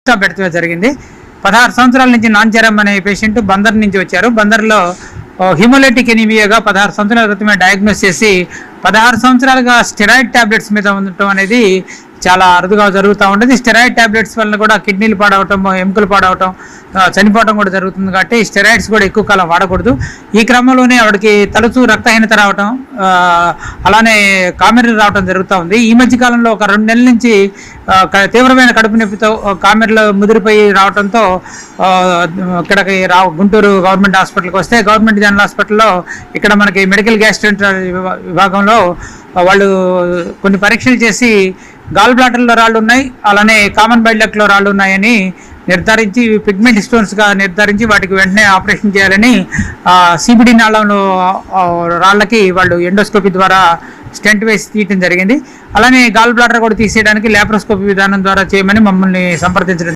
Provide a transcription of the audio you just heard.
Stop పెడితే జరిగింది. 16 సంవత్సరాల నుంచి నాంచారం అనే పేషెంట్ బందర్ నుంచి వచ్చారు. బందర్లో హిమోలైటిక్ ఎనీమియాగా 16 సంవత్సరాల క్రితమే డయాగ్నోస్ చేసి 16 సంవత్సరాలుగా స్టెరాయిడ్ టాబ్లెట్స్ మీద ఉండటం అనేది చాలా అరుదుగా జరుగుతూ ఉంటుంది. స్టెరాయిడ్ టాబ్లెట్స్ వల్ల కూడా కిడ్నీలు పాడవటం, ఎముకలు పాడవటం, చనిపోవడం కూడా జరుగుతుంది. కాబట్టి స్టెరాయిడ్స్ కూడా ఎక్కువ కాలం వాడకూడదు. ఈ క్రమంలోనే ఆవిడకి తరచూ రక్తహీనత రావటం, అలానే కామెర్లు రావటం జరుగుతూ ఉంది. ఈ మధ్య కాలంలో ఒక 2 నెలల నుంచి తీవ్రమైన కడుపు నొప్పితో కామెర్లు ముదిరిపోయి రావడంతో ఇక్కడికి గుంటూరు గవర్నమెంట్ హాస్పిటల్కి వస్తే గవర్నమెంట్ జనరల్ హాస్పిటల్లో ఇక్కడ మనకి మెడికల్ గ్యాస్ట్రెంటరాలజీ విభాగంలో వాళ్ళు కొన్ని పరీక్షలు చేసి గాల్ బ్లాడర్లో రాళ్ళు ఉన్నాయి, అలానే కామన్ బైల్ డక్ట్లో రాళ్ళు ఉన్నాయని నిర్ధారించి పిగ్మెంట్ స్టోన్స్గా నిర్ధారించి వాటికి వెంటనే ఆపరేషన్ చేయాలని సిబిడి నాళంలో రాళ్ళకి వాళ్ళు ఎండోస్కోపీ ద్వారా స్టెంట్ వేసి తీయటం జరిగింది. అలానే గాల్ బ్లాడర్ కూడా తీసేయడానికి లాప్రోస్కోపీ విధానం ద్వారా చేయమని మమ్మల్ని సంప్రదించడం